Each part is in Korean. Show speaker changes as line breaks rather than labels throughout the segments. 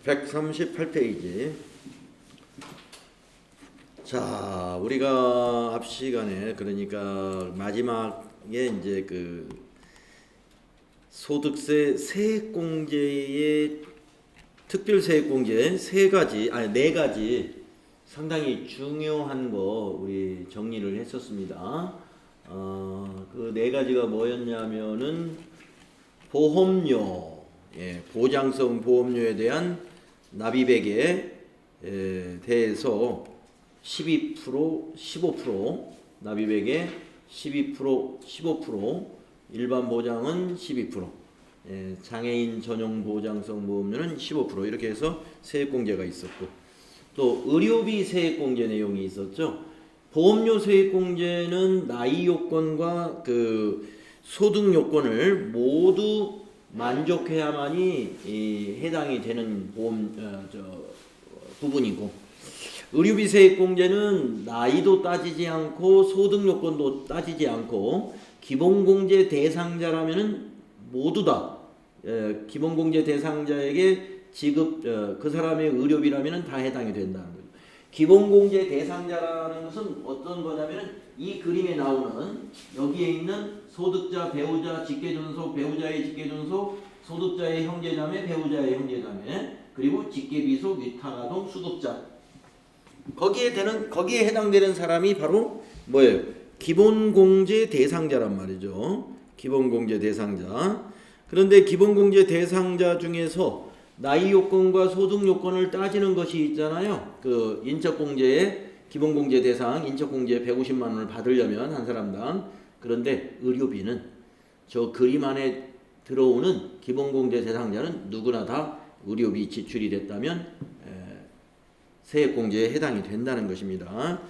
138페이지. 자, 우리가 앞 시간에 그러니까 마지막에 이제 그 소득세 세액공제의 특별세액공제 네 가지 상당히 중요한 거 우리 정리를 했었습니다. 그 네 가지가 뭐였냐면은 보험료, 보장성 보험료에 대한 납입액에 대해서 12%, 15%, 납입액의 12%, 15%, 일반 보장은 12%, 장애인 전용 보장성 보험료는 15% 이렇게 해서 세액공제가 있었고, 또 의료비 세액공제 내용이 있었죠. 보험료 세액공제는 나이 요건과 그 소득 요건을 모두 만족해야만이 해당이 되는 부분이고, 의료비 세액공제는 나이도 따지지 않고 소득 요건도 따지지 않고 기본공제 대상자라면은 모두 다 기본공제 대상자에게 지급 그 사람의 의료비라면은 다 해당이 된다는 거죠. 기본공제 대상자라는 것은 어떤 거냐면은 이 그림에 나오는 여기에 있는 소득자, 배우자, 직계존속, 배우자의 직계존속, 소득자의 형제자매, 배우자의 형제자매, 그리고 직계비속, 위탁아동, 수급자. 거기에 해당되는 사람이 바로 뭐예요? 기본공제 대상자란 말이죠. 기본공제 대상자. 그런데 기본공제 대상자 중에서 나이 요건과 소득 요건을 따지는 것이 있잖아요. 그 인적공제에 기본공제 대상 인적공제 150만 원을 받으려면 한 사람당. 그런데 의료비는 저 그림 안에 들어오는 기본공제 대상자는 누구나 다 의료비 지출이 됐다면 세액공제에 해당이 된다는 것입니다.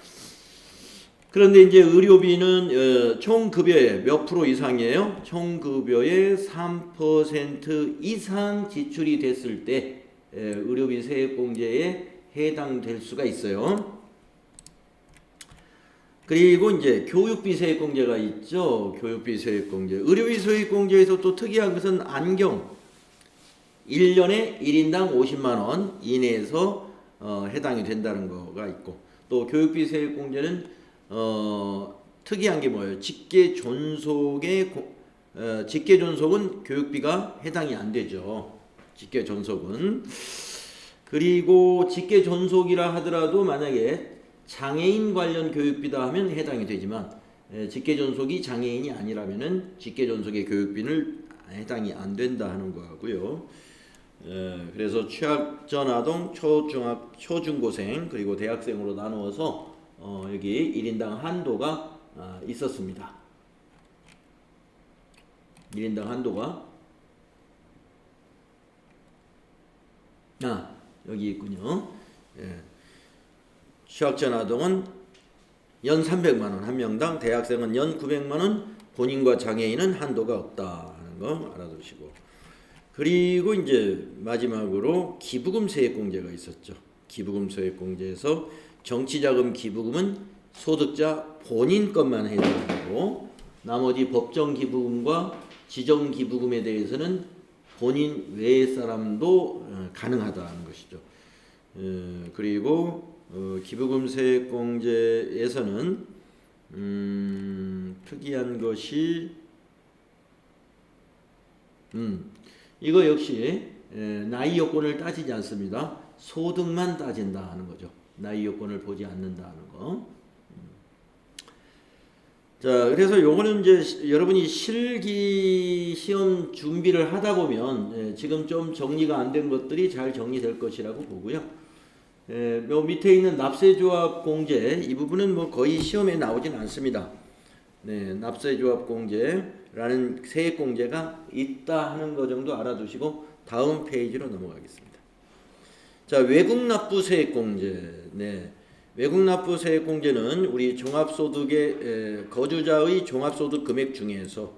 그런데 이제 의료비는 총 급여의 몇 프로 이상이에요? 총 급여의 3% 이상 지출이 됐을 때 의료비 세액공제에 해당될 수가 있어요. 그리고 이제 교육비 세액공제가 있죠. 교육비 세액공제. 의료비 세액공제에서 또 특이한 것은 안경 1년에 1인당 50만 원 이내에서 해당이 된다는 거가 있고, 또 교육비 세액공제는 특이한 게 뭐예요? 직계존속은 교육비가 해당이 안 되죠. 직계존속은. 그리고 직계존속이라 하더라도 만약에 장애인 관련 교육비다 하면 해당이 되지만 직계존속이 장애인이 아니라면은 직계존속의 교육비는 해당이 안 된다 하는 거고요. 그래서 취약전 아동, 초중고생 그리고 대학생으로 나누어서 여기 1인당 한도가 있었습니다. 1인당 한도가 여기 있군요. 취약전 아동은 연 300만 원 한 명당, 대학생은 연 900만 원, 본인과 장애인은 한도가 없다는 거 알아두시고, 그리고 이제 마지막으로 기부금 세액공제가 있었죠. 기부금 세액공제에서 정치자금 기부금은 소득자 본인 것만 해당되고, 나머지 법정 기부금과 지정 기부금에 대해서는 본인 외의 사람도 가능하다는 것이죠. 그리고 기부금 세액공제에서는 특이한 것이 이거 역시 나이 요건을 따지지 않습니다. 소득만 따진다 하는 거죠. 나이 요건을 보지 않는다 하는 거. 자, 그래서 요거는 이제 여러분이 실기 시험 준비를 하다 보면 지금 좀 정리가 안 된 것들이 잘 정리될 것이라고 보고요. 요 밑에 있는 납세조합 공제 이 부분은 뭐 거의 시험에 나오진 않습니다. 납세조합 공제라는 세액공제가 있다 하는 거 정도 알아두시고 다음 페이지로 넘어가겠습니다. 자, 외국납부 세액공제. 외국납부 세액공제는 우리 종합소득의 거주자의 종합소득 금액 중에서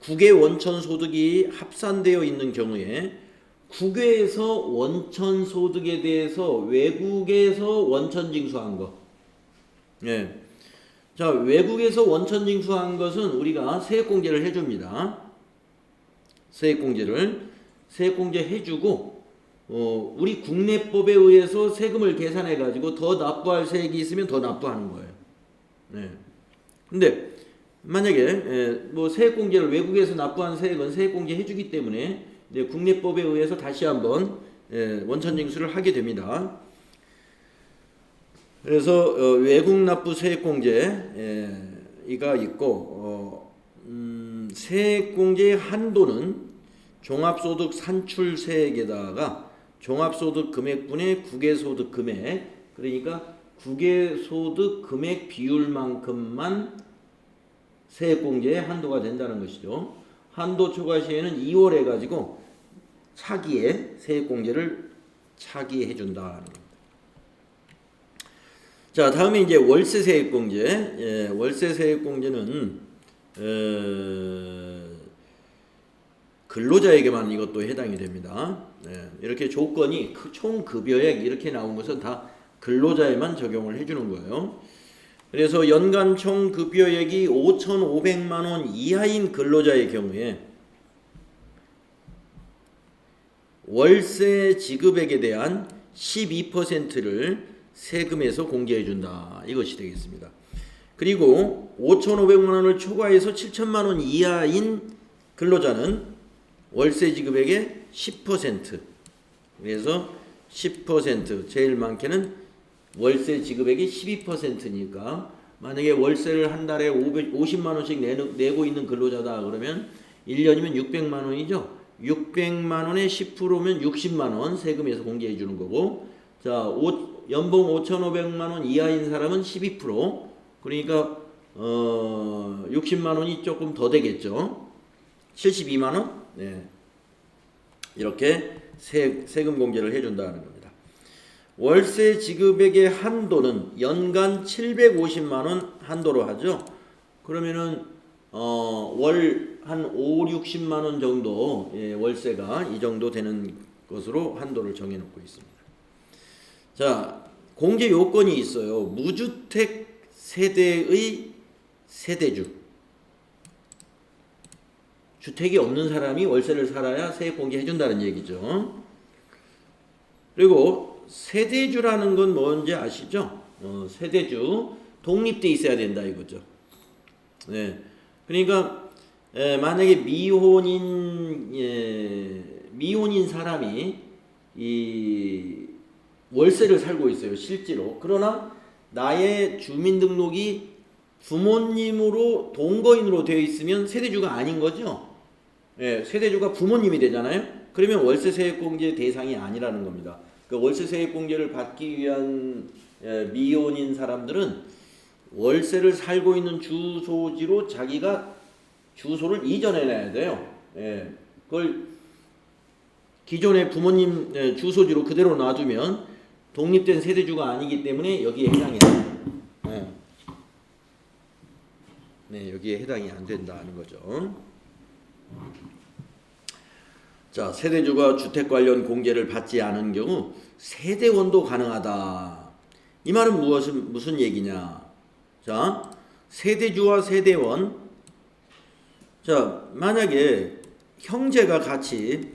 국외 원천 소득이 합산되어 있는 경우에 국외에서 원천 소득에 대해서 외국에서 원천 징수한 거. 자, 외국에서 원천 징수한 것은 우리가 세액공제를 해줍니다. 세액공제 해주고, 우리 국내법에 의해서 세금을 계산해 가지고 더 납부할 세액이 있으면 더 납부하는 거예요. 네. 근데 만약에 뭐 세액공제를 외국에서 납부한 세액은 세액공제 해주기 때문에 국내법에 의해서 다시 한번 원천징수를 하게 됩니다. 그래서 외국 납부 세액공제가 있고 세액공제의 한도는 종합소득 산출세액에다가 종합소득 금액분의 국외소득 금액, 그러니까 국외소득 금액 비율만큼만 세액공제의 한도가 된다는 것이죠. 한도 초과 시에는 2월 해가지고 차기에 세액공제를 차기해 준다는 겁니다. 자, 다음에 이제 월세세액공제. 월세세액공제는 근로자에게만 이것도 해당이 됩니다. 이렇게 조건이 총 급여액 이렇게 나온 것은 다 근로자에만 적용을 해주는 거예요. 그래서 연간 총 급여액이 5,500만 원 이하인 근로자의 경우에 월세 지급액에 대한 12%를 세금에서 공제해 준다. 이것이 되겠습니다. 그리고 5,500만 원을 초과해서 7천만 원 이하인 근로자는 월세 지급액의 10%. 그래서 10% 제일 많게는 월세 지급액이 12%니까 만약에 월세를 한 달에 50만 원씩 내고 있는 근로자다 그러면 1년이면 600만 원이죠. 600만 원에 10%면 60만 원 세금에서 공제해 주는 거고, 자, 연봉 5,500만 원 이하인 사람은 12%. 그러니까 60만 원이 조금 더 되겠죠. 72만 원? 네. 이렇게 세금 공제를 해 준다는 겁니다. 월세 지급액의 한도는 연간 750만 원 한도로 하죠. 그러면은 월 한 5, 60만 원 정도 월세가 이 정도 되는 것으로 한도를 정해 놓고 있습니다. 자, 공제 요건이 있어요. 무주택 세대의 세대주. 주택이 없는 사람이 월세를 살아야 세액 공제해 준다는 얘기죠. 그리고 세대주라는 건 뭔지 아시죠? 세대주 독립돼 있어야 된다 이거죠. 네, 그러니까 만약에 미혼인 사람이 이 월세를 살고 있어요 실제로. 그러나 나의 주민등록이 부모님으로 동거인으로 되어 있으면 세대주가 아닌 거죠. 네, 세대주가 부모님이 되잖아요. 그러면 월세세액공제 대상이 아니라는 겁니다. 그 월세세액공제를 받기 위한 미혼인 사람들은 월세를 살고 있는 주소지로 자기가 주소를 이전해놔야 돼요. 그걸 기존의 부모님 주소지로 그대로 놔두면 독립된 세대주가 아니기 때문에 여기에 해당이 안 돼요. 네, 여기에 해당이 안 된다는 거죠. 자, 세대주가 주택 관련 공제를 받지 않은 경우 세대원도 가능하다. 이 말은 무슨 얘기냐? 자, 세대주와 세대원. 자, 만약에 형제가 같이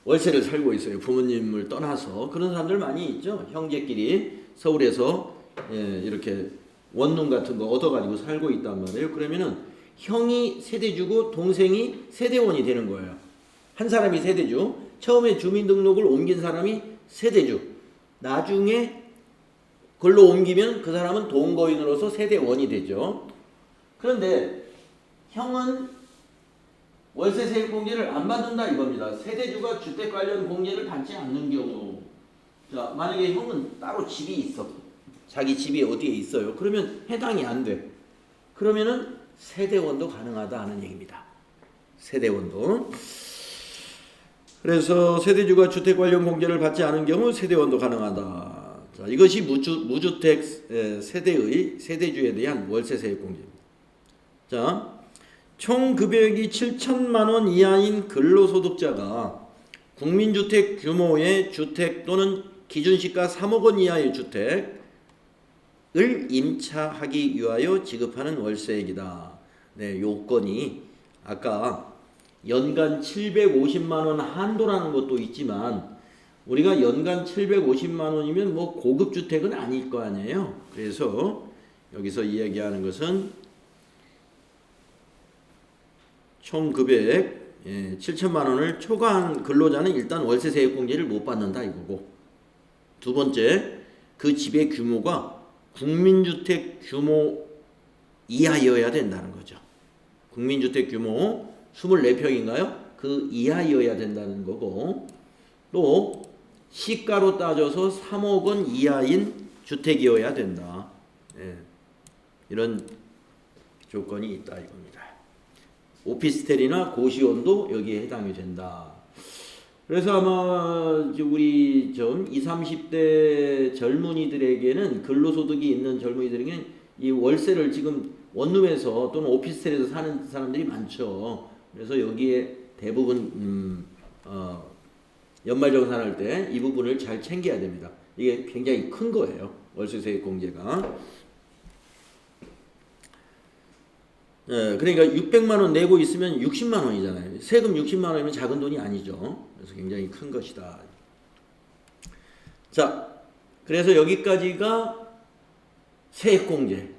월세를 살고 있어요. 부모님을 떠나서. 그런 사람들 많이 있죠. 형제끼리 서울에서 이렇게 원룸 같은 거 얻어가지고 살고 있단 말이에요. 그러면은 형이 세대주고 동생이 세대원이 되는 거예요. 한 사람이 세대주, 처음에 주민등록을 옮긴 사람이 세대주, 나중에 그걸로 옮기면 그 사람은 동거인으로서 세대원이 되죠. 그런데 형은 월세세액 공제를 안 받는다 이겁니다. 세대주가 주택 관련 공제를 받지 않는 경우, 자, 만약에 형은 따로 집이 있어, 자기 집이 어디에 있어요. 그러면 해당이 안 돼. 그러면은 세대원도 가능하다 하는 얘기입니다. 세대원도. 그래서 세대주가 주택 관련 공제를 받지 않은 경우 세대원도 가능하다. 자, 이것이 무주택 세대의 세대주에 대한 월세세액 공제입니다. 자, 총 급여액이 7천만 원 이하인 근로소득자가 국민주택 규모의 주택 또는 기준시가 3억 원 이하의 주택을 임차하기 위하여 지급하는 월세액이다. 네, 요건이 아까 연간 750만 원 한도라는 것도 있지만 우리가 연간 750만 원이면 뭐 고급 주택은 아닐 거 아니에요. 그래서 여기서 이야기하는 것은 총 금액 7천만 원을 초과한 근로자는 일단 월세 세액공제를 못 받는다 이거고, 두 번째 그 집의 규모가 국민주택 규모 이하여야 된다는 거죠. 국민주택 규모 24평인가요? 그 이하여야 된다는 거고, 또 시가로 따져서 3억 원 이하인 주택이어야 된다. 이런 조건이 있다 이겁니다. 오피스텔이나 고시원도 여기에 해당이 된다. 그래서 아마 우리 좀 20, 30대 젊은이들에게는, 근로소득이 있는 젊은이들에게는 이 월세를 지금 원룸에서 또는 오피스텔에서 사는 사람들이 많죠. 그래서 여기에 대부분 연말정산할 때 이 부분을 잘 챙겨야 됩니다. 이게 굉장히 큰 거예요. 월세세액 공제가. 그러니까 600만 원 내고 있으면 60만 원이잖아요. 세금 60만 원이면 작은 돈이 아니죠. 그래서 굉장히 큰 것이다. 자, 그래서 여기까지가 세액공제.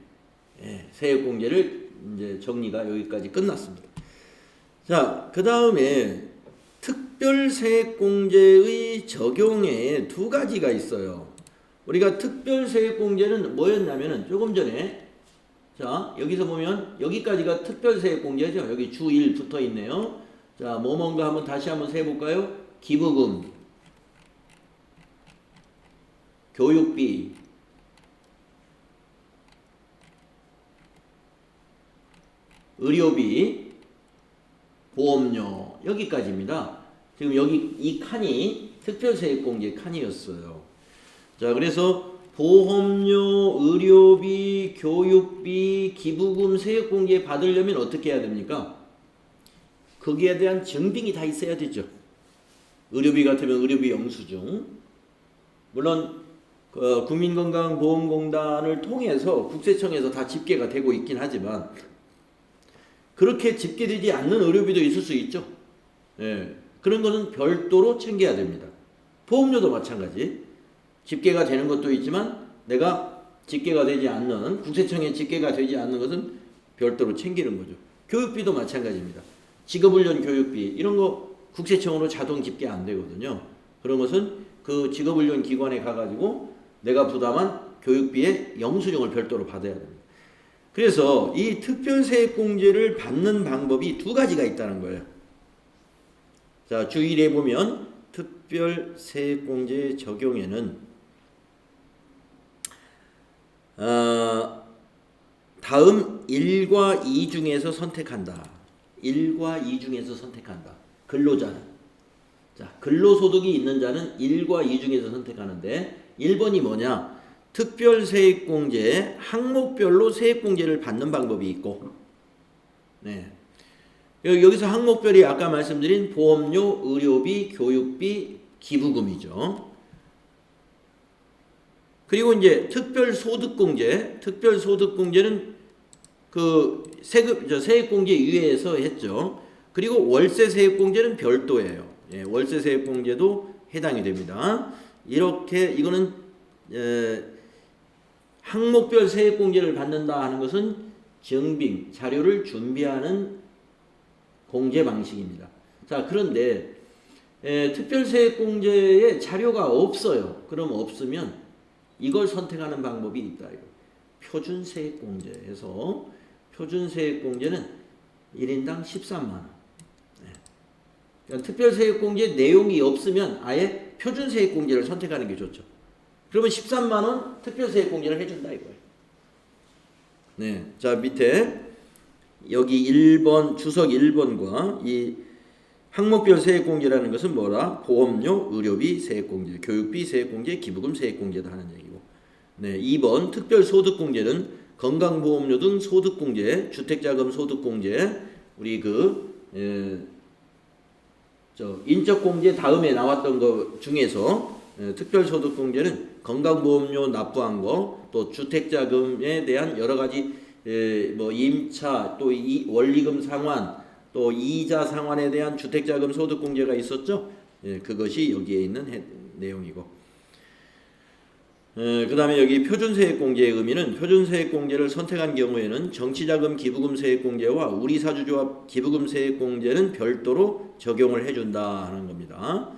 세액공제를 이제 정리가 여기까지 끝났습니다. 자, 그 다음에 특별세액공제의 적용에 두 가지가 있어요. 우리가 특별세액공제는 뭐였냐면은 조금 전에, 자, 여기서 보면 여기까지가 특별세액공제죠. 여기 주 1 붙어 있네요. 자, 뭔가 한번 다시 한번 세볼까요? 기부금, 교육비, 의료비, 보험료, 여기까지입니다. 지금 여기 이 칸이 특별세액공제 칸이었어요. 자, 그래서 보험료, 의료비, 교육비, 기부금, 세액공제 받으려면 어떻게 해야 됩니까? 거기에 대한 증빙이 다 있어야 되죠. 의료비 같으면 의료비 영수증. 물론 국민건강보험공단을 통해서 국세청에서 다 집계가 되고 있긴 하지만 그렇게 집계되지 않는 의료비도 있을 수 있죠. 그런 것은 별도로 챙겨야 됩니다. 보험료도 마찬가지. 집계가 되는 것도 있지만 내가 집계가 되지 않는, 국세청에 집계가 되지 않는 것은 별도로 챙기는 거죠. 교육비도 마찬가지입니다. 직업훈련 교육비 이런 거 국세청으로 자동 집계 안 되거든요. 그런 것은 그 직업훈련 기관에 가가지고 내가 부담한 교육비의 영수증을 별도로 받아야 됩니다. 그래서 이 특별세액공제를 받는 방법이 두 가지가 있다는 거예요. 자, 주 1에 보면 특별세액공제 적용에는 다음 1과 2 중에서 선택한다. 1과 2 중에서 선택한다. 근로자는. 자, 근로소득이 있는 자는 1과 2 중에서 선택하는데 1번이 뭐냐? 특별세액공제 항목별로 세액공제를 받는 방법이 있고, 여기서 항목별이 아까 말씀드린 보험료, 의료비, 교육비, 기부금이죠. 그리고 이제 특별소득공제는 그 세액공제 이외에서 했죠. 그리고 월세세액공제는 별도예요. 월세세액공제도 해당이 됩니다. 이렇게 이거는 항목별 세액공제를 받는다 하는 것은 증빙, 자료를 준비하는 공제 방식입니다. 자, 그런데 특별세액공제에 자료가 없어요. 그럼 없으면 이걸 선택하는 방법이 있다. 표준세액공제에서 표준세액공제는 1인당 13만 원. 그러니까 특별세액공제 내용이 없으면 아예 표준세액공제를 선택하는 게 좋죠. 그러면 13만 원 특별세액공제를 해준다 이거예요. 자, 밑에 여기 1번 주석 1번과 이 항목별 세액공제라는 것은 뭐라? 보험료, 의료비 세액공제, 교육비 세액공제, 기부금 세액공제다 하는 얘기고. 2번 특별소득공제는 건강보험료 등 소득공제, 주택자금 소득공제, 우리 인적공제 다음에 나왔던 것 중에서 특별소득공제는 건강보험료 납부한 거, 또 주택자금에 대한 여러 가지 뭐 임차, 또 이 원리금 상환, 또 이자 상환에 대한 주택자금 소득공제가 있었죠. 예, 그것이 여기에 있는 내용이고. 그 다음에 여기 표준세액공제의 의미는 표준세액공제를 선택한 경우에는 정치자금 기부금 세액공제와 우리사주조합 기부금 세액공제는 별도로 적용을 해준다 하는 겁니다.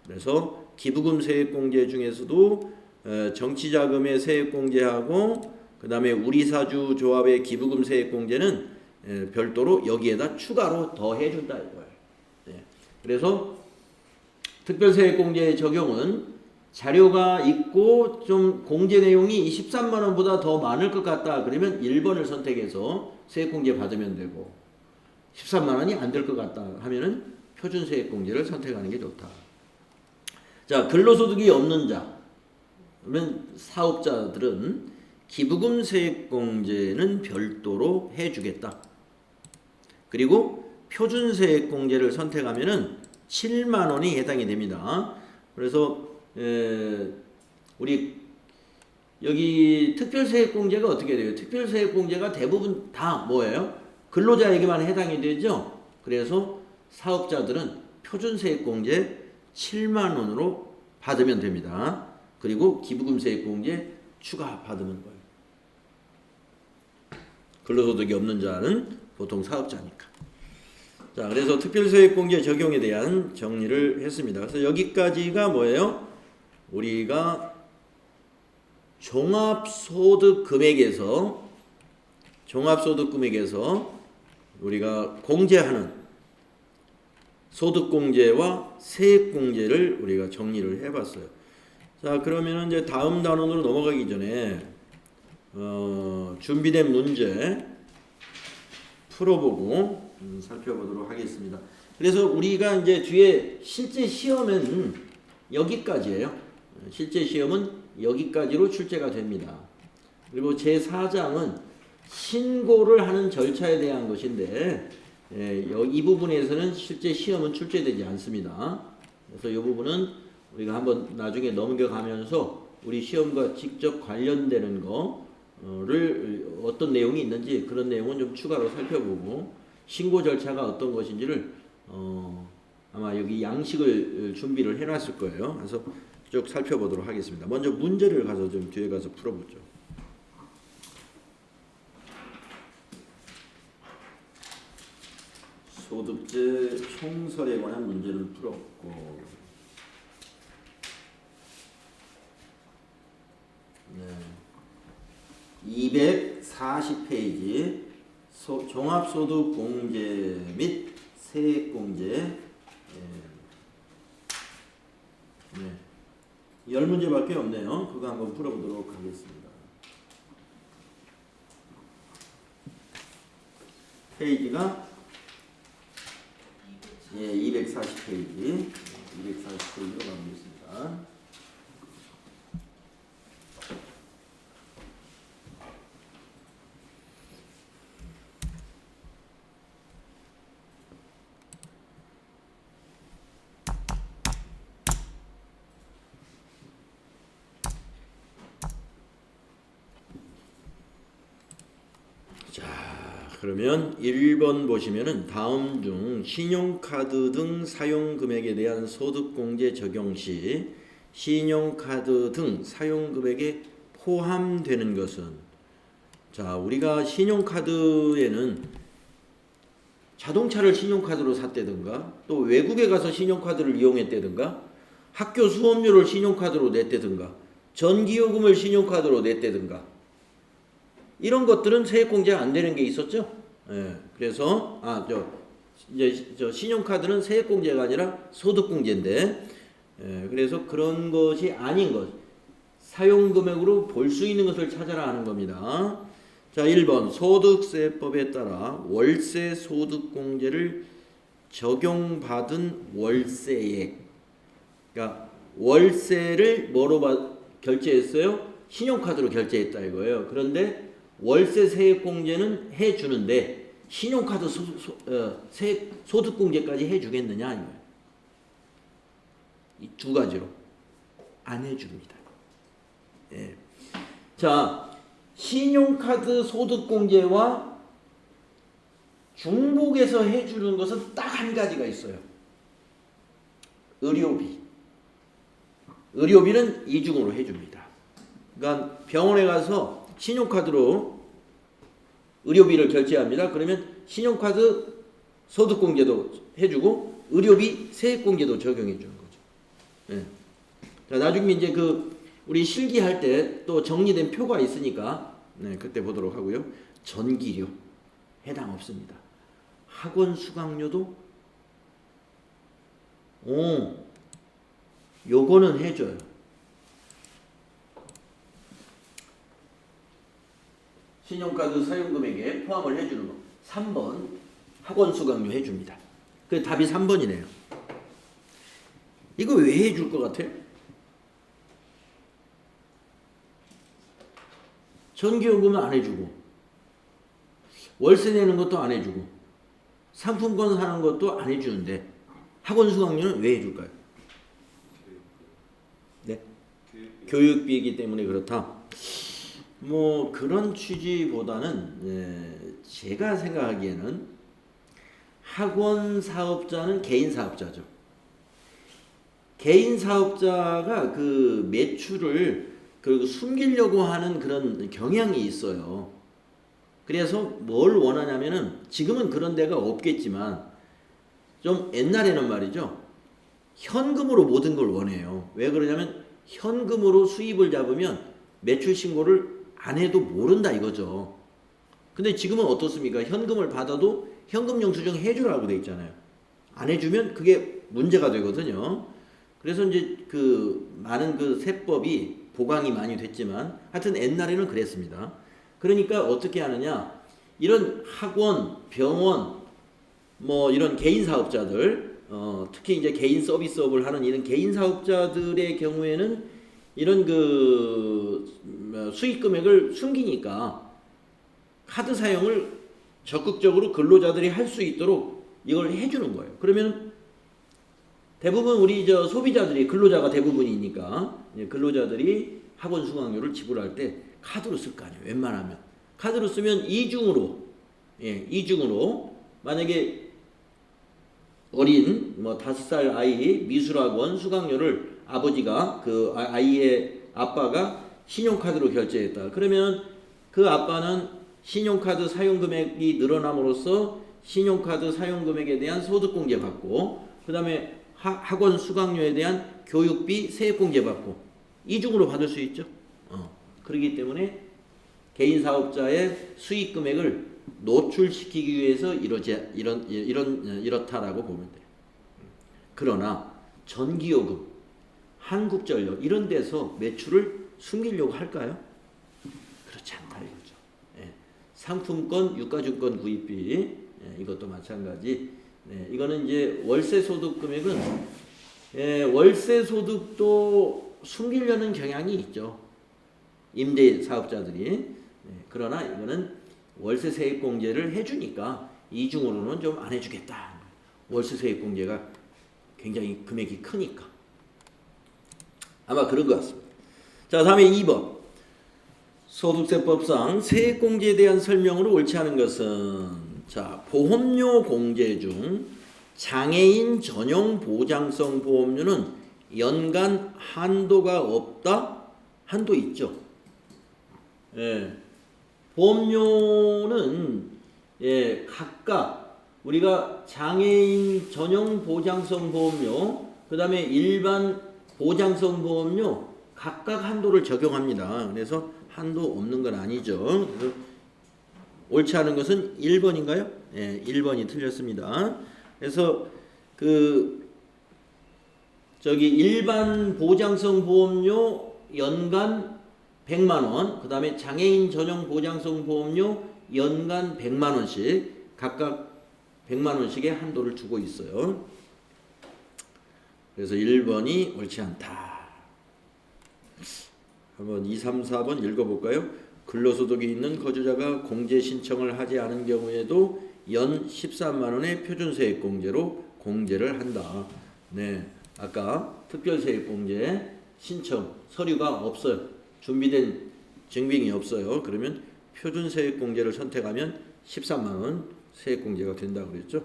그래서 기부금 세액공제 중에서도 정치자금의 세액공제하고 그 다음에 우리사주조합의 기부금 세액공제는 별도로 여기에다 추가로 더 해준다 이거예요. 그래서 특별세액공제의 적용은 자료가 있고 좀 공제 내용이 13만 원보다 더 많을 것 같다. 그러면 1번을 선택해서 세액공제 받으면 되고 13만 원이 안 될 것 같다 하면은 표준세액공제를 선택하는 게 좋다. 자, 근로소득이 없는 자 그러면 사업자들은 기부금 세액공제는 별도로 해주겠다. 그리고 표준세액공제를 선택하면은 7만 원이 해당이 됩니다. 그래서 우리 여기 특별세액공제가 어떻게 돼요? 특별세액공제가 대부분 다 뭐예요? 근로자에게만 해당이 되죠. 그래서 사업자들은 표준세액공제 7만 원으로 받으면 됩니다. 그리고 기부금세액공제 추가 받으면 거예요. 근로소득이 없는 자는 보통 사업자니까. 자, 그래서 특별세액공제 적용에 대한 정리를 했습니다. 그래서 여기까지가 뭐예요? 우리가 종합소득금액에서 우리가 공제하는 소득공제와 세액공제를 우리가 정리를 해봤어요. 자, 그러면 이제 다음 단원으로 넘어가기 전에 준비된 문제 풀어보고 살펴보도록 하겠습니다. 그래서 우리가 이제 뒤에 실제 시험은 여기까지예요. 실제 시험은 여기까지로 출제가 됩니다. 그리고 제4장은 신고를 하는 절차에 대한 것인데 이 부분에서는 실제 시험은 출제되지 않습니다. 그래서 이 부분은 우리가 한번 나중에 넘겨가면서 우리 시험과 직접 관련되는 거를 어떤 내용이 있는지 그런 내용은 좀 추가로 살펴보고 신고 절차가 어떤 것인지를 아마 여기 양식을 준비를 해놨을 거예요. 그래서 쭉 살펴보도록 하겠습니다. 먼저 문제를 가서 좀 뒤에 가서 풀어보죠. 소득세 총설에 관한 문제를 풀었고, 네. 240페이지 종합소득공제 및 세액공제 네. 10문제밖에 없네요. 그거 한번 풀어보도록 하겠습니다. 페이지가 240페이지 240페이지로 가보겠습니다. 그러면 1번 보시면은 다음 중 신용카드 등 사용금액에 대한 소득공제 적용 시 신용카드 등 사용금액에 포함되는 것은, 자, 우리가 신용카드에는 자동차를 신용카드로 샀다든가 또 외국에 가서 신용카드를 이용했다든가 학교 수업료를 신용카드로 냈다든가 전기요금을 신용카드로 냈다든가 이런 것들은 세액공제가 안 되는 게 있었죠. 예, 그래서 이제 신용카드는 세액공제가 아니라 소득공제인데, 그래서 그런 것이 아닌 것, 사용금액으로 볼 수 있는 것을 찾아라 하는 겁니다. 자, 1번 소득세법에 따라 월세 소득공제를 적용받은 월세액, 그러니까 월세를 뭐로 결제했어요? 신용카드로 결제했다 이거예요. 그런데 월세 세액공제는 해주는데 신용카드 소득공제까지 해주겠느냐 이거예요. 이 두 가지로 안 해줍니다. 예. 자, 신용카드 소득공제와 중복해서 해주는 것은 딱 한 가지가 있어요. 의료비. 의료비는 이중으로 해줍니다. 그러니까 병원에 가서 신용카드로 의료비를 결제합니다. 그러면 신용카드 소득공제도 해주고 의료비 세액공제도 적용해 주는 거죠. 네. 자, 나중에 이제 우리 실기할 때 또 정리된 표가 있으니까 네, 그때 보도록 하고요. 전기료 해당 없습니다. 학원 수강료도 요거는 해줘요. 신용카드 사용금액에 포함을 해주는 거. 3번 학원 수강료 해줍니다. 그 답이 3번이네요. 이거 왜 해줄 것 같아요? 전기요금은 안 해주고 월세 내는 것도 안 해주고 상품권 사는 것도 안 해주는데 학원 수강료는 왜 해줄까요? 네? 교육비이기 때문에 그렇다. 뭐 그런 취지보다는 제가 생각하기에는 학원 사업자는 개인 사업자죠. 개인 사업자가 그 매출을 숨기려고 하는 그런 경향이 있어요. 그래서 뭘 원하냐면은 지금은 그런 데가 없겠지만 좀 옛날에는 말이죠. 현금으로 모든 걸 원해요. 왜 그러냐면 현금으로 수입을 잡으면 매출 신고를 안 해도 모른다 이거죠. 근데 지금은 어떻습니까? 현금을 받아도 현금 영수증 해주라고 돼 있잖아요. 안 해주면 그게 문제가 되거든요. 그래서 이제 많은 세법이 보강이 많이 됐지만 하여튼 옛날에는 그랬습니다. 그러니까 어떻게 하느냐? 이런 학원, 병원, 뭐 이런 개인 사업자들, 특히 이제 개인 서비스업을 하는 이런 개인 사업자들의 경우에는 이런 수익 금액을 숨기니까 카드 사용을 적극적으로 근로자들이 할 수 있도록 이걸 해주는 거예요. 그러면 대부분 우리 소비자들이 근로자가 대부분이니까 근로자들이 학원 수강료를 지불할 때 카드로 쓸 거 아니에요. 웬만하면 카드로 쓰면 이중으로 만약에 어린 5살 아이 미술학원 수강료를 아버지가 아이의 아빠가 신용카드로 결제했다. 그러면 그 아빠는 신용카드 사용금액이 늘어남으로써 신용카드 사용금액에 대한 소득공제 받고 그 다음에 학원 수강료에 대한 교육비 세액공제 받고 이중으로 받을 수 있죠. 그렇기 때문에 개인 사업자의 수익 금액을 노출시키기 위해서 이렇다라고 보면 돼요. 그러나 전기요금, 한국전력 이런 데서 매출을 숨기려고 할까요? 그렇지 않다 이거죠. 상품권, 유가증권 구입비 이것도 마찬가지. 이거는 이제 월세 소득 금액은 월세 소득도 숨기려는 경향이 있죠. 임대 사업자들이. 그러나 이거는 월세 세액 공제를 해주니까 이중으로는 좀 안 해주겠다. 월세 세액 공제가 굉장히 금액이 크니까. 아마 그런 것 같습니다. 자, 다음에 2번. 소득세법상 세액 공제에 대한 설명으로 옳지 않은 것은 자, 보험료 공제 중 장애인 전용 보장성 보험료는 연간 한도가 없다? 한도 있죠. 보험료는 각각 우리가 장애인 전용 보장성 보험료, 그 다음에 일반 보장성 보험료 각각 한도를 적용합니다. 그래서 한도 없는 건 아니죠. 옳지 않은 것은 1번인가요? 1번이 틀렸습니다. 그래서 일반 보장성 보험료 연간 100만 원, 그 다음에 장애인 전용 보장성 보험료 연간 100만 원씩 각각 100만 원씩의 한도를 주고 있어요. 그래서 1번이 옳지 않다. 한번 2, 3, 4번 읽어볼까요? 근로소득이 있는 거주자가 공제 신청을 하지 않은 경우에도 연 13만 원의 표준세액공제로 공제를 한다. 네, 아까 특별세액공제 신청 서류가 없어요. 준비된 증빙이 없어요. 그러면 표준세액공제를 선택하면 13만 원 세액공제가 된다고 그랬죠.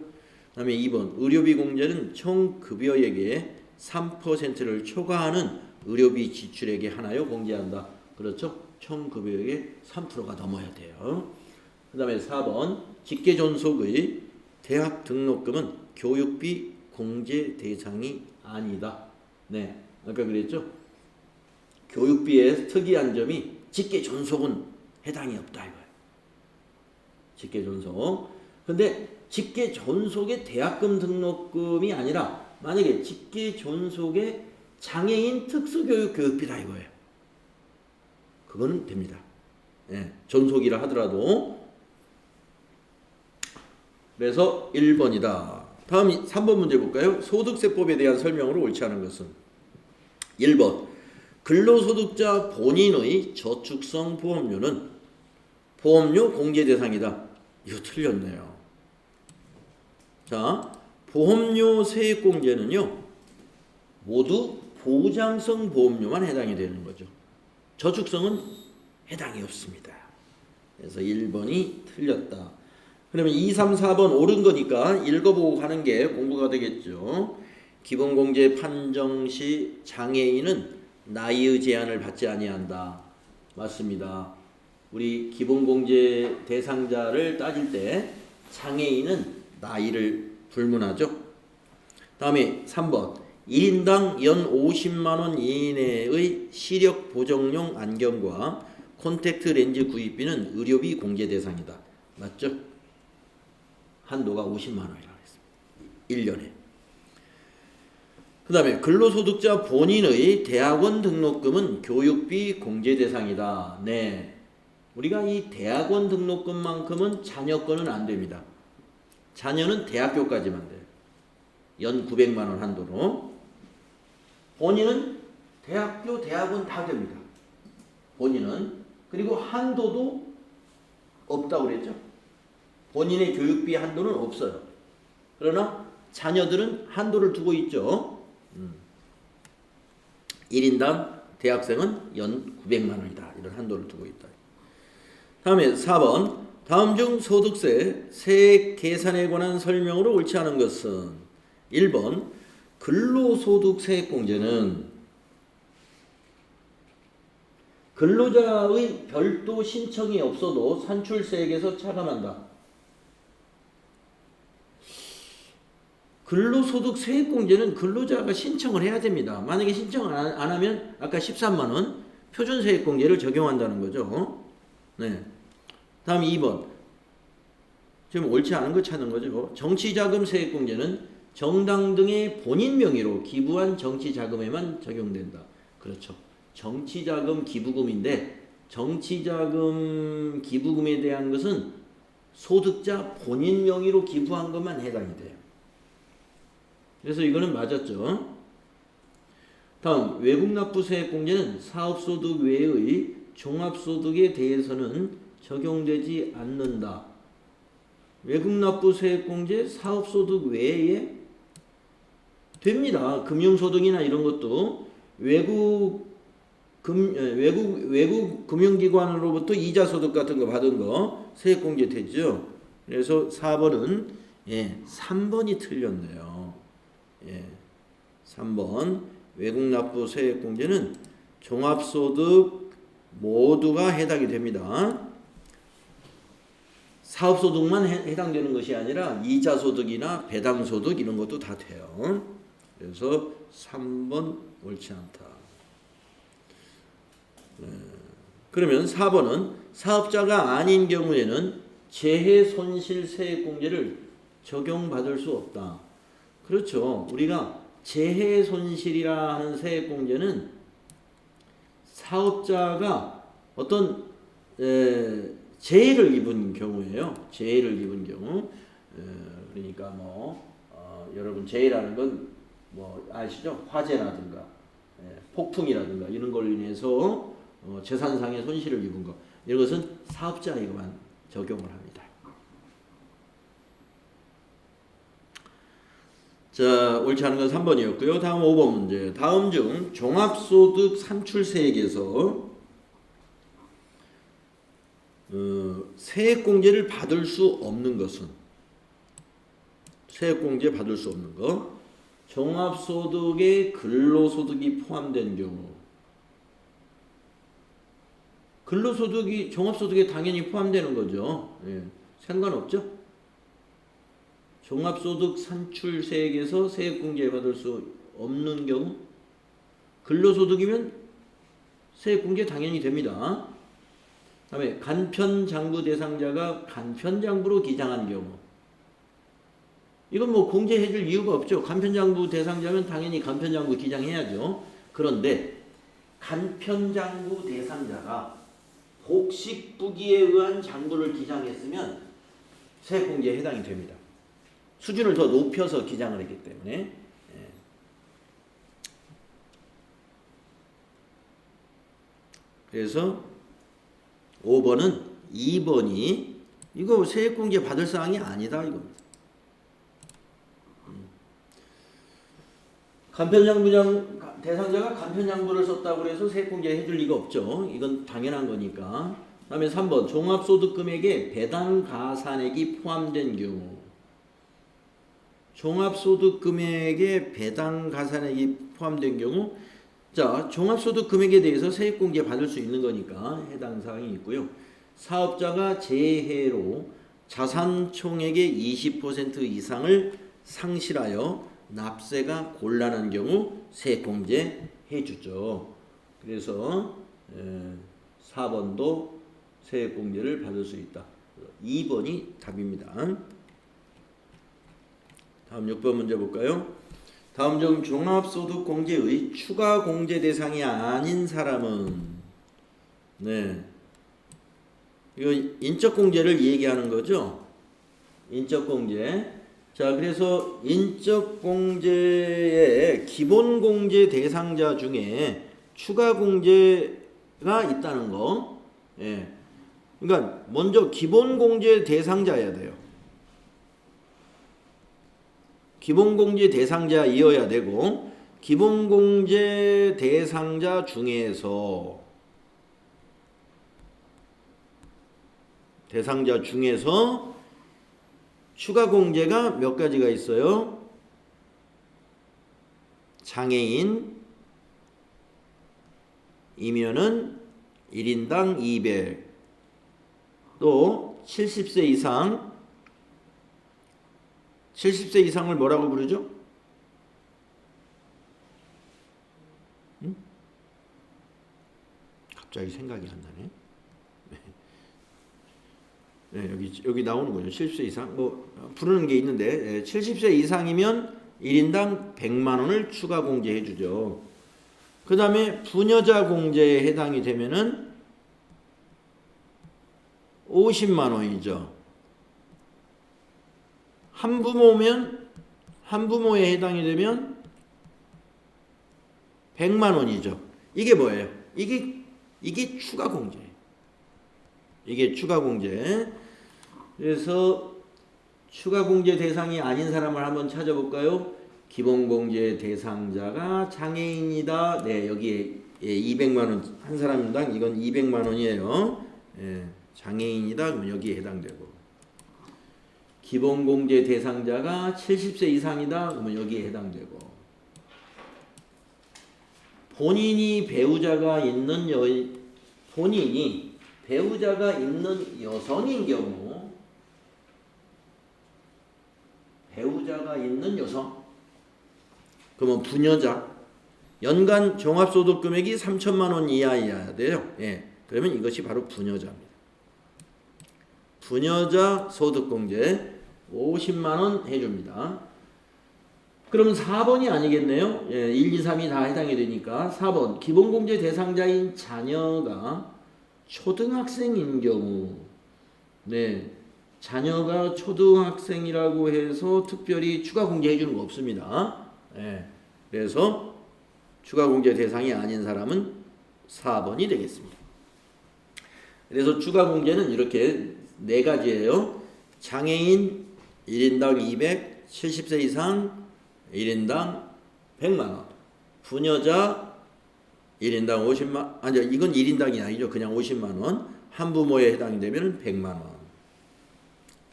그다음에 2번 의료비 공제는 총 급여액의 3%를 초과하는 의료비 지출액에 하나요 공제한다. 그렇죠. 총 급여액의 3%가 넘어야 돼요. 그다음에 4번 직계존속의 대학 등록금은 교육비 공제 대상이 아니다. 네, 아까 그랬죠. 교육비의 특이한 점이 직계존속은 해당이 없다 이거예요. 직계존속. 근데 직계존속의 대학금 등록금이 아니라 만약에 직계존속의 장애인 특수교육 교육비다 이거예요. 그건 됩니다. 예, 존속이라 하더라도. 그래서 1번이다. 다음 3번 문제 볼까요? 소득세법에 대한 설명으로 옳지 않은 것은 1번 근로소득자 본인의 저축성 보험료는 보험료 공제 대상이다. 이거 틀렸네요. 자, 보험료 세액공제는요 모두 보장성 보험료만 해당이 되는 거죠. 저축성은 해당이 없습니다. 그래서 1번이 틀렸다. 그러면 2, 3, 4번 옳은 거니까 읽어보고 가는 게 공부가 되겠죠. 기본공제 판정 시 장애인은 나이의 제한을 받지 아니한다. 맞습니다. 우리 기본공제 대상자를 따질 때 장애인은 나이를 불문하죠. 다음에 3번 1인당 연 50만 원 이내의 시력 보정용 안경과 콘택트 렌즈 구입비는 의료비 공제 대상이다. 맞죠? 한도가 50만 원이라고 했습니다. 1년에. 그 다음에 근로소득자 본인의 대학원 등록금은 교육비 공제 대상이다. 네, 우리가 이 대학원 등록금만큼은 자녀 거는 안 됩니다. 자녀는 대학교까지만 돼요. 연 900만 원 한도로. 본인은 대학교, 대학원 다 됩니다. 본인은. 그리고 한도도 없다고 그랬죠. 본인의 교육비 한도는 없어요. 그러나 자녀들은 한도를 두고 있죠. 1인당 대학생은 연 900만 원이다. 이런 한도를 두고 있다. 다음에 4번 다음 중 소득세 세액 계산에 관한 설명으로 옳지 않은 것은 1번 근로소득 세액공제는 근로자의 별도 신청이 없어도 산출세액에서 차감한다. 근로소득 세액공제는 근로자가 신청을 해야 됩니다. 만약에 신청을 안 하면 아까 13만 원 표준세액공제를 적용한다는 거죠. 네. 다음 2번. 지금 옳지 않은 거 찾는 거죠. 정치자금 세액공제는 정당 등의 본인 명의로 기부한 정치자금에만 적용된다. 그렇죠. 정치자금 기부금인데 정치자금 기부금에 대한 것은 소득자 본인 명의로 기부한 것만 해당이 돼요. 그래서 이거는 맞았죠. 다음 외국납부세액공제는 사업소득 외의 종합소득에 대해서는 적용되지 않는다. 외국납부세액공제 사업소득 외에 됩니다. 금융소득이나 이런 것도 외국 금융기관으로부터 이자소득 같은 거 받은 거 세액공제 되죠. 그래서 4번은 3번이 틀렸네요. 3번 외국납부 세액공제는 종합소득 모두가 해당이 됩니다. 사업소득만 해당되는 것이 아니라 이자소득이나 배당소득 이런 것도 다 돼요. 그래서 3번 옳지 않다. 그러면 4번은 사업자가 아닌 경우에는 재해손실세액공제를 적용받을 수 없다. 그렇죠. 우리가 재해손실이라 하는 세액공제는 사업자가 어떤 재해를 입은 경우예요. 재해를 입은 경우. 그러니까 여러분 재해라는 건 뭐 아시죠? 화재라든가 폭풍이라든가 이런 걸로 인해서 재산상의 손실을 입은 거. 이것은 사업자에게만 적용을 합니다. 자, 옳지 않은 건 3번이었고요. 다음 5번 문제. 다음 중 종합소득 산출세액에서 세액공제를 받을 수 없는 것은 세액공제 받을 수 없는 거. 종합소득에 근로소득이 포함된 경우. 근로소득이 종합소득에 당연히 포함되는 거죠. 예, 상관없죠. 종합소득 산출세액에서 세액공제 받을 수 없는 경우 근로소득이면 세액공제 당연히 됩니다. 다음에 간편장부 대상자가 간편장부로 기장한 경우 이건 뭐 공제해줄 이유가 없죠. 간편장부 대상자면 당연히 간편장부 기장해야죠. 그런데 간편장부 대상자가 복식부기에 의한 장부를 기장했으면 세액공제에 해당이 됩니다. 수준을 더 높여서 기장을 했기 때문에. 그래서 5번은 2번이 이거 세액공제 받을 사항이 아니다 이겁니다. 간편장부 대상자가 간편장부를 썼다고 해서 세액공제 해줄 리가 없죠. 이건 당연한 거니까. 다음에 3번 종합소득금액에 배당가산액이 포함된 경우 종합소득금액에 배당가산액이 포함된 경우 자 종합소득금액에 대해서 세액공제 받을 수 있는 거니까 해당 사항이 있고요. 사업자가 재해로 자산총액의 20% 이상을 상실하여 납세가 곤란한 경우 세액공제 해주죠. 그래서 4번도 세액공제를 받을 수 있다. 2번이 답입니다. 다음 6번 문제 볼까요? 다음 중 종합소득공제의 추가공제 대상이 아닌 사람은 이거 인적공제를 얘기하는 거죠. 인적공제. 자, 그래서 인적공제의 기본공제 대상자 중에 추가공제가 있다는 거. 예. 그러니까 먼저 기본공제 대상자여야 돼요. 기본공제 대상자이어야 되고 기본공제 대상자 중에서 추가공제가 몇 가지가 있어요? 장애인이면은 1인당 200, 또 70세 이상을 뭐라고 부르죠? 갑자기 생각이 안 나네. 네, 여기 나오는 거죠. 70세 이상 뭐 부르는 게 있는데 70세 이상이면 1인당 100만 원을 추가 공제해 주죠. 그 다음에 부녀자 공제에 해당이 되면은 50만 원이죠. 한부모에 해당이 되면 100만 원이죠. 이게 뭐예요? 이게 추가 공제. 이게 추가 공제. 그래서 추가 공제 대상이 아닌 사람을 한번 찾아볼까요? 기본 공제 대상자가 장애인이다. 네, 여기에 200만 원 한 사람당 이건 200만 원이에요. 예, 장애인이다. 그러면 여기에 해당되고. 기본 공제 대상자가 70세 이상이다. 그러면 여기에 해당되고. 본인이 배우자가 있는 여성인 경우, 배우자가 있는 여성, 그러면 부녀자, 연간 종합소득 금액이 3천만 원 이하여야 돼요. 예, 그러면 이것이 바로 부녀자입니다. 부녀자 소득공제 50만 원 해줍니다. 그러면 4번이 아니겠네요. 예, 1, 2, 3이 다 해당이 되니까 4번 기본공제 대상자인 자녀가 초등학생인 경우, 네, 자녀가 초등학생이라고 해서 특별히 추가 공제해 주는 거 없습니다. 네, 그래서 추가 공제 대상이 아닌 사람은 4번이 되겠습니다. 그래서 추가 공제는 이렇게 4가지예요. 장애인 1인당 200, 70세 이상 1인당 100만 원, 부녀자 1인당 50만, 아니 이건 1인당이 아니죠. 그냥 50만 원. 한부모에 해당이 되면 100만 원.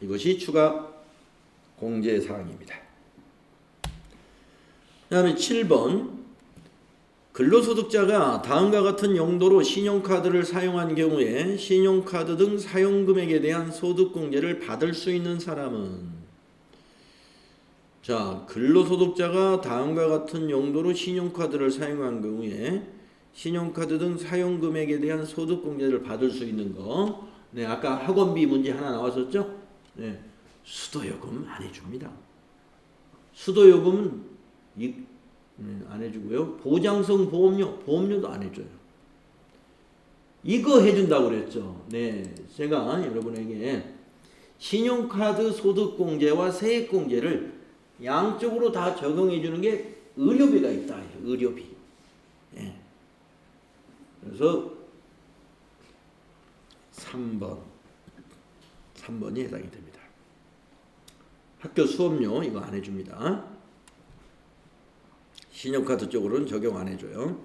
이것이 추가 공제사항입니다. 그 다음에 7번 근로소득자가 다음과 같은 용도로 신용카드를 사용한 경우에 신용카드 등 사용금액에 대한 소득공제를 받을 수 있는 사람은 자, 근로소득자가 다음과 같은 용도로 신용카드를 사용한 경우에 신용카드 등 사용금액에 대한 소득공제를 받을 수 있는 거. 네, 아까 학원비 문제 하나 나왔었죠? 네, 수도요금 안 해줍니다. 수도요금은 안 해주고요. 보장성 보험료도 안 해줘요. 이거 해준다고 그랬죠. 네, 제가 여러분에게 신용카드 소득공제와 세액공제를 양쪽으로 다 적용해 주는 게 의료비가 있다. 의료비. 네. 그래서 3번이 해당이 됩니다. 학교 수업료 이거 안 해줍니다. 신용카드 쪽으로는 적용 안 해줘요.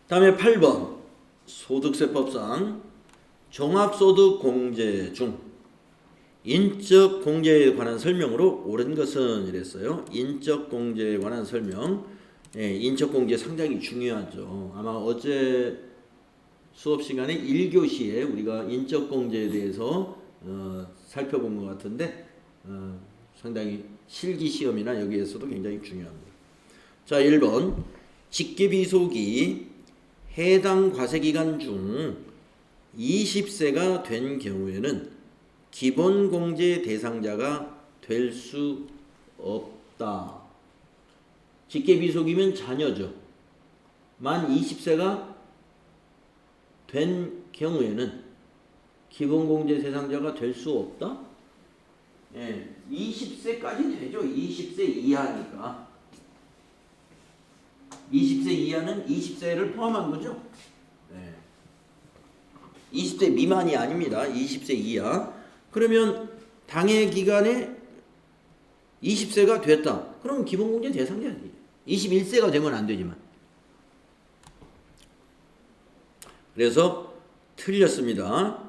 다음에 8번 소득세법상 종합소득공제 중 인적공제에 관한 설명으로 옳은 것은 이랬어요. 인적공제에 관한 설명. 예, 인적공제 상당히 중요하죠. 아마 어제 수업 시간에 1교시에 우리가 인적공제에 대해서 살펴본 것 같은데 상당히 실기시험이나 여기에서도 굉장히 중요합니다. 자, 1번 직계비속이 해당 과세기간 중 20세가 된 경우에는 기본공제 대상자가 될 수 없다. 직계비속이면 자녀죠. 만 20세가 된 경우에는 기본공제 대상자가 될 수 없다? 예, 20세까지 되죠. 20세 이하니까. 20세 이하는 20세를 포함한 거죠. 네. 20세 미만이 아닙니다. 20세 이하. 그러면 당해 기간에 20세가 됐다. 그럼 기본공제 대상자지. 21세가 되면 안 되지만. 그래서 틀렸습니다.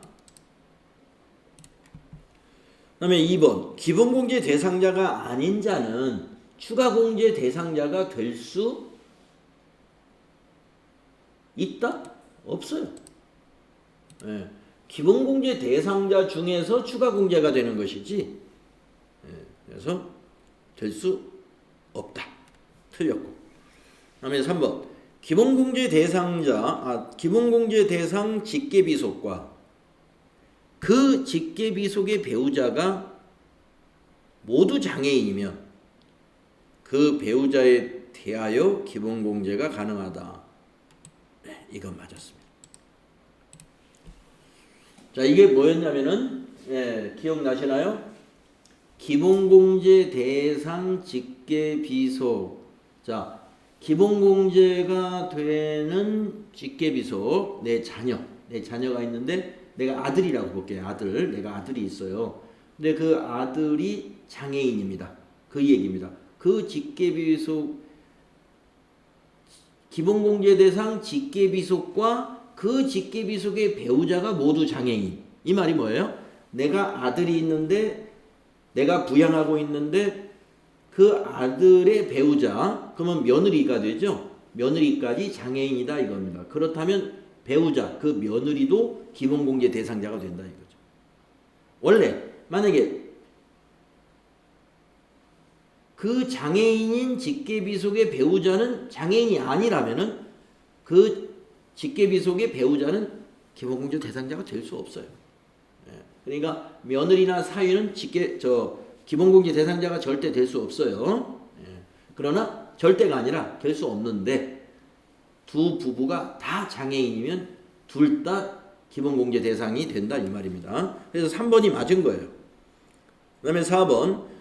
그 다음에 2번 기본공제 대상자가 아닌 자는 추가공제 대상자가 될 수 있다? 없어요. 네. 기본공제 대상자 중에서 추가공제가 되는 것이지 네. 그래서 될 수 없다. 틀렸고. 그 다음에 3번 기본공제 대상 직계비속과 그 직계비속의 배우자가 모두 장애인이면 그 배우자에 대하여 기본공제가 가능하다. 네, 이건 맞았습니다. 자, 이게 뭐였냐면은 기억나시나요? 기본공제 대상 직계비속. 자, 기본공제가 되는 직계비속. 내 자녀가 있는데 내가 아들이라고 볼게요. 내가 아들이 있어요. 근데 그 아들이 장애인입니다. 그 얘기입니다. 그 직계비속 기본공제 대상 직계비속과 그 직계비속의 배우자가 모두 장애인. 이 말이 뭐예요? 내가 아들이 있는데 내가 부양하고 있는데 그 아들의 배우자, 그러면 며느리가 되죠. 며느리까지 장애인이다 이겁니다. 그렇다면 배우자, 그 며느리도 기본공제 대상자가 된다 이거죠. 원래 만약에 그 장애인인 직계비속의 배우자는 장애인이 아니라면은 그 직계비속의 배우자는 기본공제 대상자가 될 수 없어요. 그러니까 며느리나 사위는 기본공제 대상자가 절대 될 수 없어요. 그러나 절대가 아니라 될 수 없는데 두 부부가 다 장애인이면 둘 다 기본공제 대상이 된다 이 말입니다. 그래서 3번이 맞은 거예요. 그 다음에 4번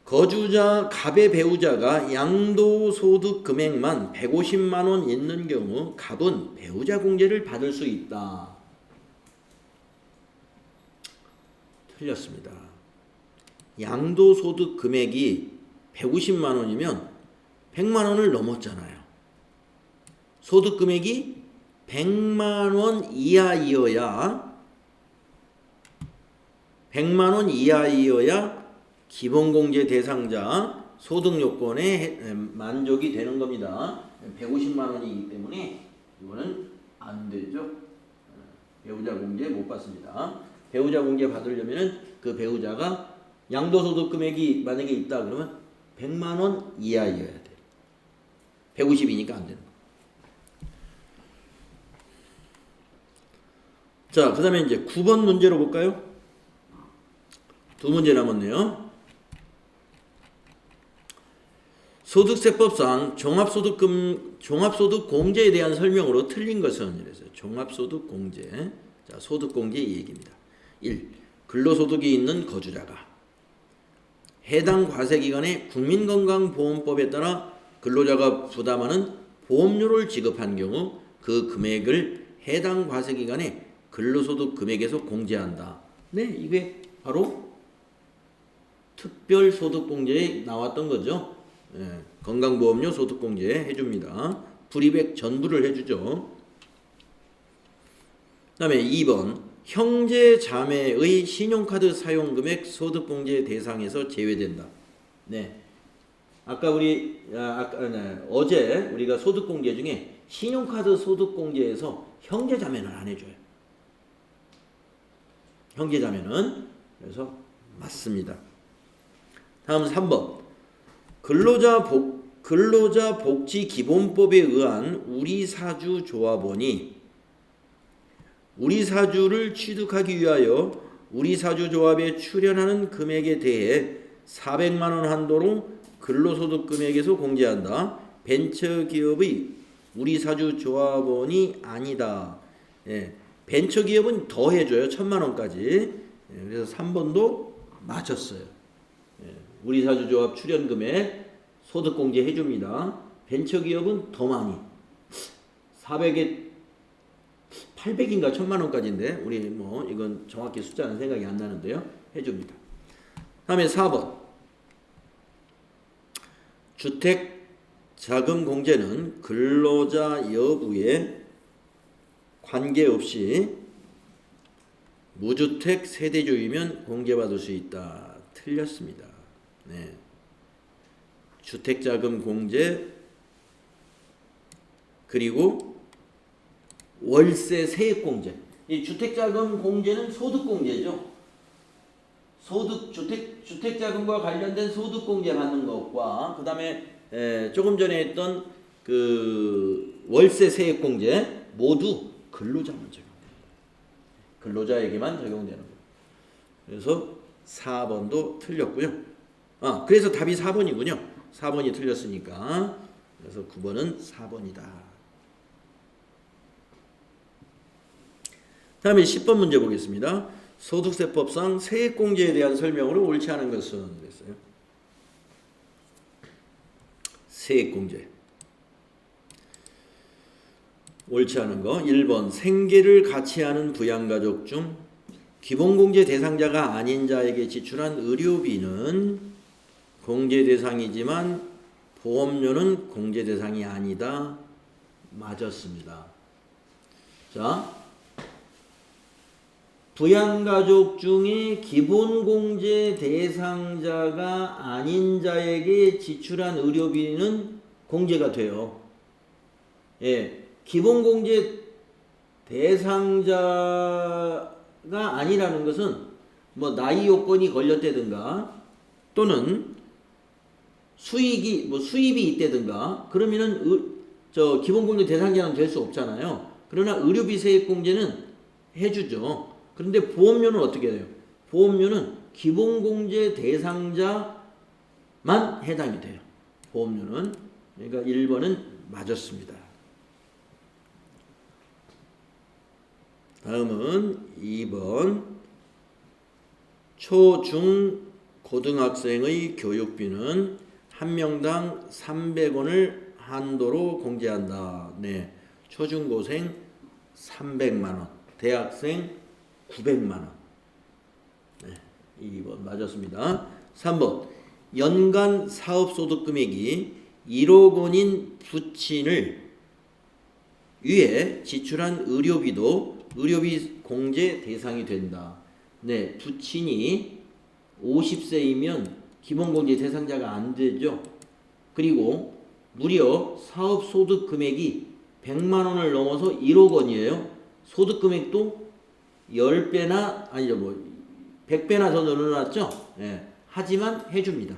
거주자 갑의 배우자가 양도소득 금액만 150만 원 있는 경우 갑은 배우자 공제를 받을 수 있다. 틀렸습니다. 양도소득 금액이 150만 원이면 100만 원을 넘었잖아요. 소득 금액이 100만 원 이하이어야 기본공제 대상자 소득 요건에 만족이 되는 겁니다. 150만 원이기 때문에 이거는 안 되죠. 배우자 공제 못 받습니다. 배우자 공제 받으려면은 그 배우자가 양도소득 금액이 만약에 있다 그러면 100만 원 이하여야 돼. 150이니까 안 되는 거. 자, 그 다음에 이제 9번 문제로 볼까요? 두 문제 남았네요. 소득세법상 종합소득 공제에 대한 설명으로 틀린 것은 이래서 종합소득 공제. 자, 소득 공제 이 얘기입니다. 1. 근로소득이 있는 거주자가 해당 과세기간에 국민건강보험법에 따라 근로자가 부담하는 보험료를 지급한 경우 그 금액을 해당 과세기간에 근로소득 금액에서 공제한다. 네, 이게 바로 특별소득공제에 나왔던 거죠. 예, 건강보험료 소득공제 해줍니다. 불이백 전부를 해주죠. 그 다음에 2번 형제 자매의 신용카드 사용금액 소득공제 대상에서 제외된다. 네, 아까 어제 우리가 소득공제 중에 신용카드 소득공제에서 형제 자매는 안 해줘요. 형제 자매는. 그래서 맞습니다. 다음 3번 근로자복지기본법에 의한 우리사주조합원이 우리사주를 취득하기 위하여 우리사주조합에 출연하는 금액에 대해 400만 원 한도로 근로소득 금액에서 공제한다. 벤처기업의 우리사주조합원이 아니다. 예, 벤처기업은 더 해줘요. 1000만 원까지. 예, 그래서 3번도 맞췄어요. 예, 우리사주조합 출연금액 소득공제 해줍니다. 벤처기업은 더 많이 400에 800인가 1000만 원까지인데 우리 뭐 이건 정확히 숫자는 생각이 안 나는데요. 해줍니다. 다음에 4번 주택자금공제는 근로자 여부에 관계없이 무주택 세대주이면 공제받을 수 있다. 틀렸습니다. 네. 주택자금 공제 그리고 월세 세액 공제. 이 주택자금 공제는 소득 공제죠. 주택자금과 관련된 소득 공제 받는 것과 그다음에 조금 전에 했던 그 월세 세액 공제 모두 근로자만 적용돼요. 근로자에게만 적용되는 거예요. 그래서 4번도 틀렸고요. 그래서 답이 4번이군요. 4번이 틀렸으니까. 그래서 9번은 4번이다. 다음에 10번 문제 보겠습니다. 소득세법상 세액공제에 대한 설명으로 옳지 않은 것은 그랬어요. 세액공제. 옳지 않은 거 1번 생계를 같이 하는 부양가족 중 기본공제 대상자가 아닌 자에게 지출한 의료비는 공제 대상이지만 보험료는 공제 대상이 아니다. 맞았습니다. 자, 부양가족 중에 기본공제 대상자가 아닌 자에게 지출한 의료비는 공제가 돼요. 예, 기본공제 대상자가 아니라는 것은 뭐 나이 요건이 걸렸다든가 또는 수입이 있다든가 그러면은 기본공제 대상자는 될 수 없잖아요. 그러나 의료비 세액 공제는 해주죠. 그런데 보험료는 어떻게 돼요? 보험료는 기본공제 대상자만 해당이 돼요. 보험료는. 그러니까 1번은 맞았습니다. 다음은 2번 초, 중, 고등학생의 교육비는 한 명당 300원을 한도로 공제한다. 네, 초중고생 300만원, 대학생 900만원. 네, 2번 맞았습니다. 3번 연간 사업소득금액이 1억 원인 부친을 위해 지출한 의료비도 의료비 공제 대상이 된다. 네, 부친이 50세이면 기본공제 대상자가 안 되죠. 그리고 무려 사업소득 금액이 100만 원을 넘어서 1억 원이에요. 소득 금액도 10배나 아니죠, 100배나 더 늘어났죠. 예. 하지만 해줍니다.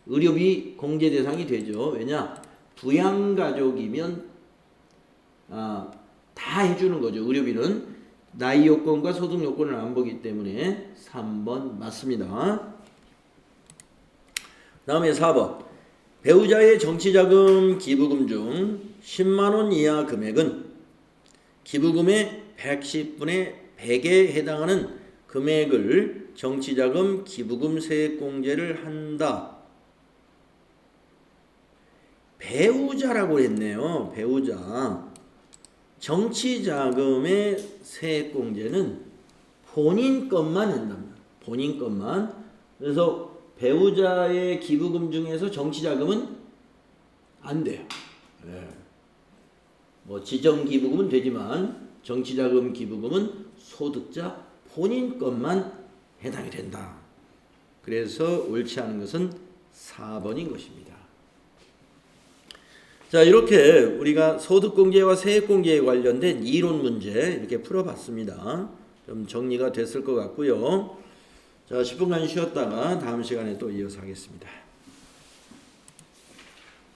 의료비 공제 대상이 되죠. 왜냐? 부양가족이면 다 해주는 거죠. 의료비는 나이 요건과 소득 요건을 안 보기 때문에 3번 맞습니다. 다음에 4번. 배우자의 정치자금 기부금 중 10만원 이하 금액은 기부금의 110분의 100에 해당하는 금액을 정치자금 기부금 세액공제를 한다. 배우자라고 했네요. 배우자. 정치자금의 세액공제는 본인 것만 한답니다. 본인 것만. 그래서 배우자의 기부금 중에서 정치자금은 안 돼요. 네. 지정기부금은 되지만 정치자금 기부금은 소득자 본인 것만 해당이 된다. 그래서 옳지 않은 것은 4번인 것입니다. 자, 이렇게 우리가 소득공제와 세액공제에 관련된 이론 문제 이렇게 풀어봤습니다. 좀 정리가 됐을 것 같고요. 자, 10분간 쉬었다가 다음 시간에 또 이어서 하겠습니다.